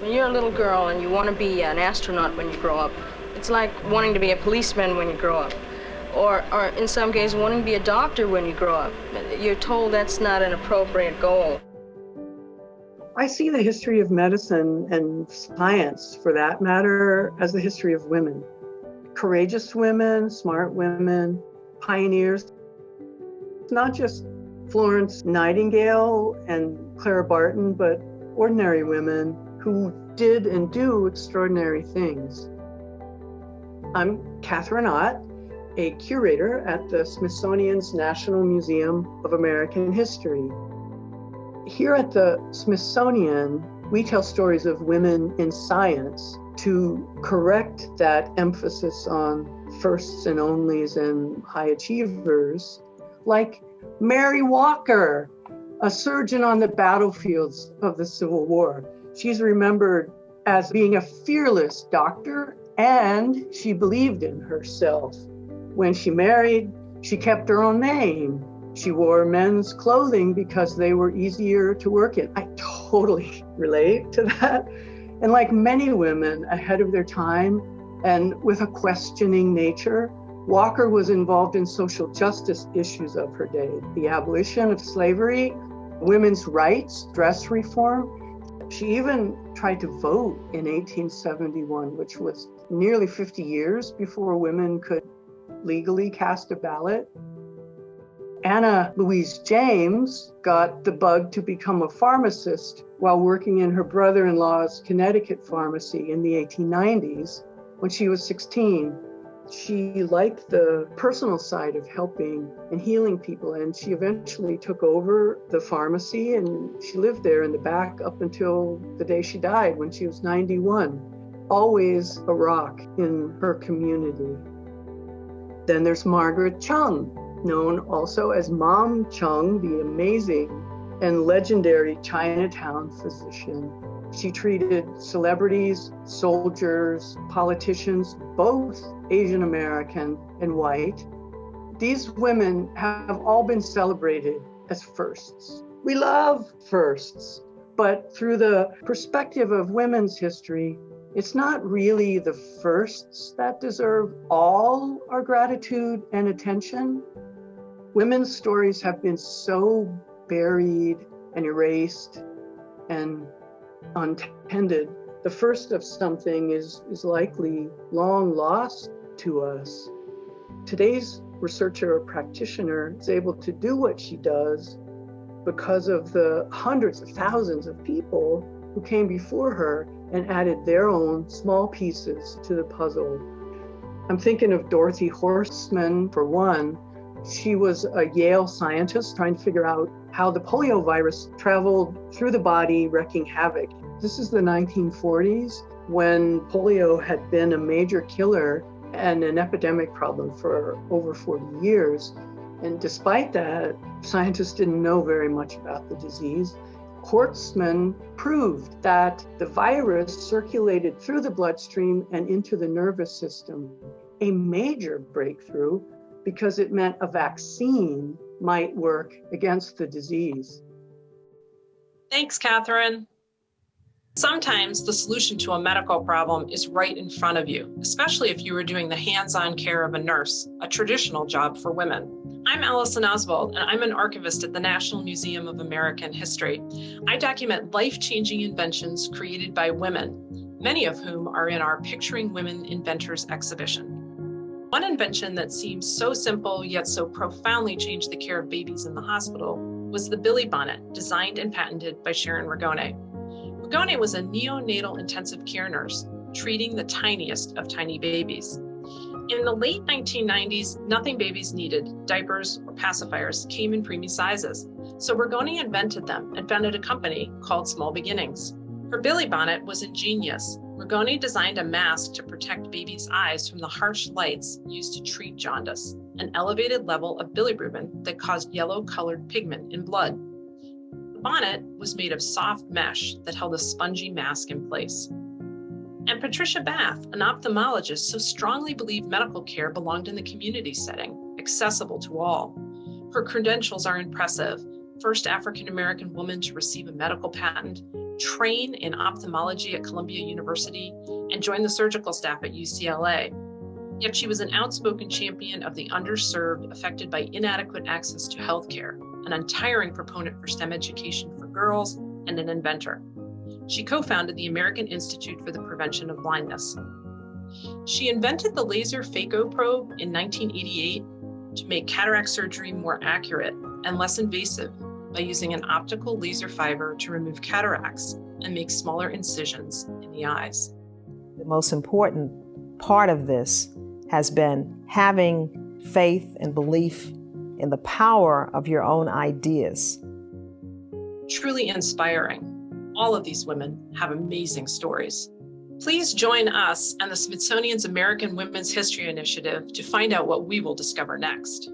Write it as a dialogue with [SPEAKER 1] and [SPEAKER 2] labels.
[SPEAKER 1] When you're a little girl and you want to be an astronaut when you grow up, it's like wanting to be a policeman when you grow up. Or in some cases, wanting to be a doctor when you grow up. You're told that's not an appropriate goal.
[SPEAKER 2] I see the history of medicine and science, for that matter, as the history of women. Courageous women, smart women, pioneers. It's not just Florence Nightingale and Clara Barton, but ordinary women who did and do extraordinary things. I'm Catherine Ott, a curator at the Smithsonian's National Museum of American History. Here at the Smithsonian, we tell stories of women in science to correct that emphasis on firsts and onlys and high achievers, like Mary Walker, a surgeon on the battlefields of the Civil War. She's remembered as being a fearless doctor, and she believed in herself. When she married, she kept her own name. She wore men's clothing because they were easier to work in. I totally relate to that. And like many women ahead of their time and with a questioning nature, Walker was involved in social justice issues of her day, the abolition of slavery, women's rights, dress reform. She even tried to vote in 1871, which was nearly 50 years before women could legally cast a ballot. Anna Louise James got the bug to become a pharmacist while working in her brother-in-law's Connecticut pharmacy in the 1890s when she was 16. She liked the personal side of helping and healing people, and she eventually took over the pharmacy, and she lived there in the back up until the day she died when she was 91. Always a rock in her community. Then there's Margaret Chung, known also as Mom Chung, the amazing and legendary Chinatown physician. She treated celebrities, soldiers, politicians, both Asian American and white. These women have all been celebrated as firsts. We love firsts, but through the perspective of women's history, it's not really the firsts that deserve all our gratitude and attention. Women's stories have been so buried and erased and untended. The first of something is likely long lost to us. Today's researcher or practitioner is able to do what she does because of the hundreds of thousands of people who came before her and added their own small pieces to the puzzle. I'm thinking of Dorothy Horstman, for one. She was a Yale scientist trying to figure out how the polio virus traveled through the body, wreaking havoc. This is the 1940s, when polio had been a major killer and an epidemic problem for over 40 years. And despite that, scientists didn't know very much about the disease. Horstman proved that the virus circulated through the bloodstream and into the nervous system, a major breakthrough because it meant a vaccine might work against the disease.
[SPEAKER 3] Thanks, Catherine. Sometimes the solution to a medical problem is right in front of you, especially if you were doing the hands-on care of a nurse, a traditional job for women. I'm Allison Oswald, and I'm an archivist at the National Museum of American History. I document life-changing inventions created by women, many of whom are in our Picturing Women Inventors exhibition. One invention that seems so simple yet so profoundly changed the care of babies in the hospital was the Billy Bonnet, designed and patented by Sharon Rigoni. Rigoni was a neonatal intensive care nurse treating the tiniest of tiny babies. In the late 1990s, nothing babies needed, diapers or pacifiers, came in preemie sizes. So Rigoni invented them and founded a company called Small Beginnings. Her Billy Bonnet was ingenious. Rigoni designed a mask to protect babies' eyes from the harsh lights used to treat jaundice, an elevated level of bilirubin that caused yellow-colored pigment in blood. The bonnet was made of soft mesh that held a spongy mask in place. And Patricia Bath, an ophthalmologist, so strongly believed medical care belonged in the community setting, accessible to all. Her credentials are impressive. First African-American woman to receive a medical patent, train in ophthalmology at Columbia University, and join the surgical staff at UCLA. Yet she was an outspoken champion of the underserved affected by inadequate access to healthcare, an untiring proponent for STEM education for girls, and an inventor. She co-founded the American Institute for the Prevention of Blindness. She invented the laser phaco probe in 1988 to make cataract surgery more accurate and less invasive by using an optical laser fiber to remove cataracts and make smaller incisions in the eyes.
[SPEAKER 4] The most important part of this has been having faith and belief in the power of your own ideas.
[SPEAKER 3] Truly inspiring. All of these women have amazing stories. Please join us and the Smithsonian's American Women's History Initiative to find out what we will discover next.